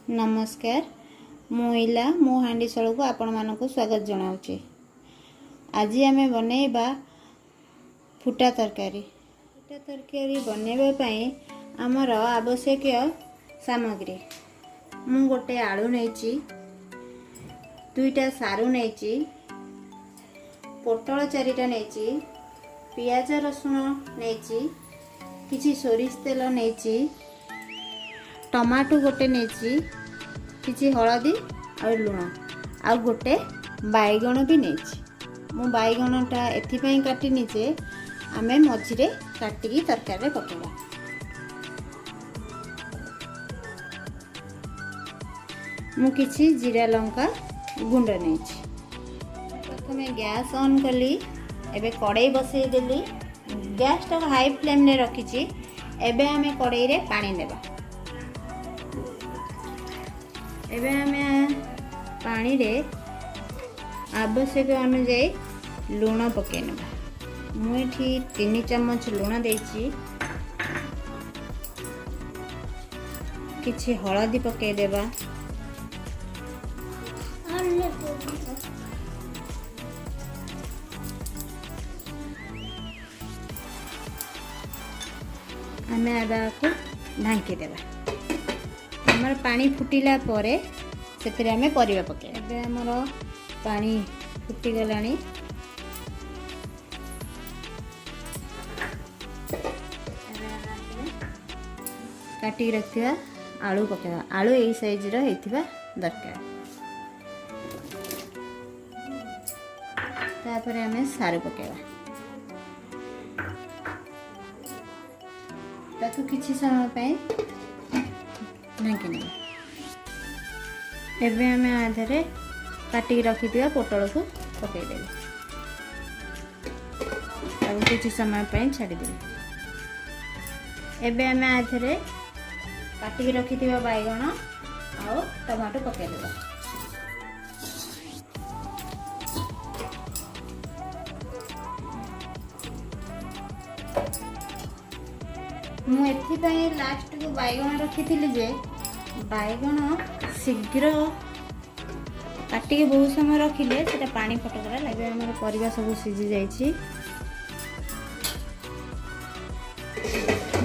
नमस्कार मुइला मो हांडीसाला को आपण मानक स्वागत जनाऊँचे। आज आम बनैबा फुटा तरकारी। फुटा तरकारी बनैबा आमर आवश्यक सामग्री मु गोटे आलू नहीं, दुईटा सारू नहीं, पोटल चारिटा नहीं, पियाज रसुण नहीं, किछि सोरिष तेल नहीं, टमाटो गोटे नहीं, किछि हलदी और लुण आ गोटे बैगण भी नहीं। मु बैगणटा एथिपाई काटिनी जे आमे मझिरे काटिकी तरकारी रे पकेबा। मु किछि जीरा लंका गुंड नहीं। प्रथमे गैस ऑन कली, एबे कड़ाई बसई देली, गैस टा हाई फ्लेम रे रखिछि। एबे आमे कड़ाई रे पानी देबा। एबे आमे पानी रे आवश्यक अनुसार लुण पके नेबा। मु एठी 3 चम्मच लुण देछि, किछि हळदी पके देबा, आमे आदा को ढांकी देबा। हमर पानी फुटिला परे सेतरे आमे परिबा पके। एबे हमर पानी फुटी गलानी, काटी रखिया आलू पकेबा। आलू एई साइज रो हेतिबा दरकार। तापरे आमे सारू पकेबा। ताकू किछि समय पय ढांकी। एबे आमे आधरे काटी रखी दिया पोटल को पकई देबे। ताकू किछि समय पय छाडी देबे। एबे आमे आधरे काटी रखी दिया बैगण आ टमाटो पकई देबे। मु एथिपाई लास्ट को बैगण रखी जे बैगण शीघ्र काटिके बहुत समय रखिले सेटा पानी फटकरा लगे। हमर परिवा सब सिझी जाइछि।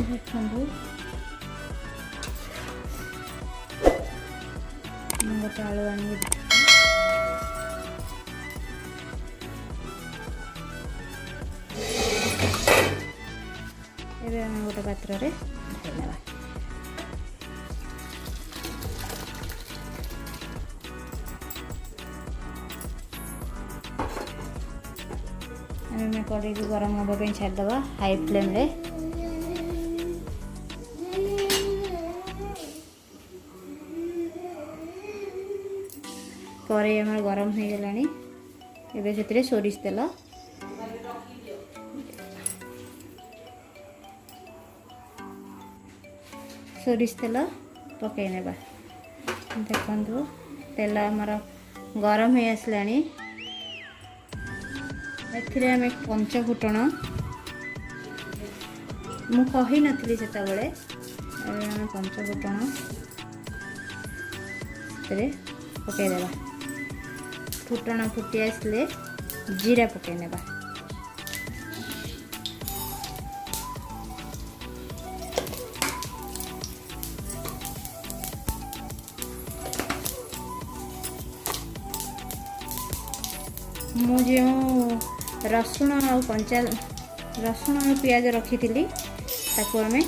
देखंदु गोटे आलू आनी एबे हम गोटे पात्र रे ढालिनेबा। हमें कड़ाई को गरम होगा पे छाड़ दबा हाई फ्लेम रे। कड़ाई हमर गरम हो गलानी। एबे सेतरे सोरिष तेल, सोरिष तेल पकई नेबा। देखंतु तेल हमर गरम हो आसलानी। एथिरे हमें पंच फुटण मु कही नथली सेतबेले, हमें पंच फुटण सेतरे पकई देबा। फुटण फुटी आसले जीरा पकई नेबा। मु जो रसुण और कंचा रसुण और पियाज रखी थी ताको हमें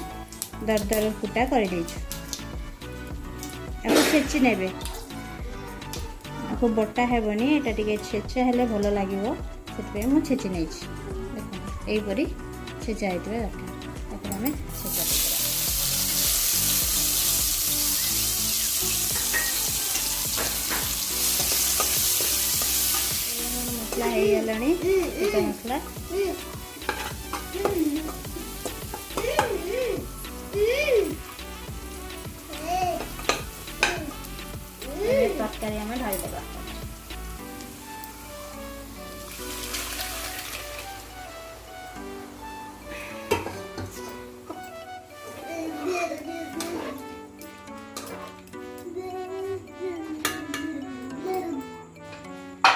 दरदर फुटा कर देछु। छेची नेबे, आपको बटा हेबनी, एटा टिके छेचा हेले भलो लागिवो, सेतबे मु छेची नेछि। देखो एई परी छेचा हेतबे दरकार। ताको हमें छेचा मसला है गलानी। मसला तरकारी हमें ढाल देगा।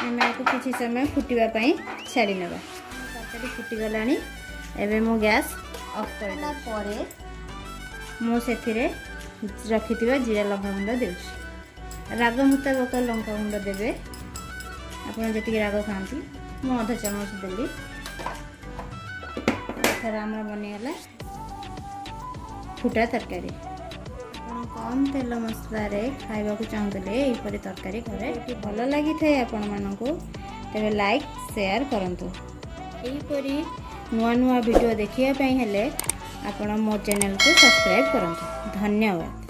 आम आपको किसी समय फुटवा छाड़ी ना तरकारी फुटीगलानी एवं मु गैस ऑफ करला परे मु से रखि जीरा लंका गुंड दे राग मुताबक लंका गुंड देवे आपड़ जी राग खाती मु अधा चामच देली थर आम बनीगला फुटा तरकारी कम तेल मसला खावा चाहूले यहपरी तरकारी करे भल लगी था आपण मानू तेरे लाइक शेयर करंतु यहपरी नुआ नुआ वीडियो देखिया हेले आपण मो चैनल को सब्सक्राइब करंतु। धन्यवाद।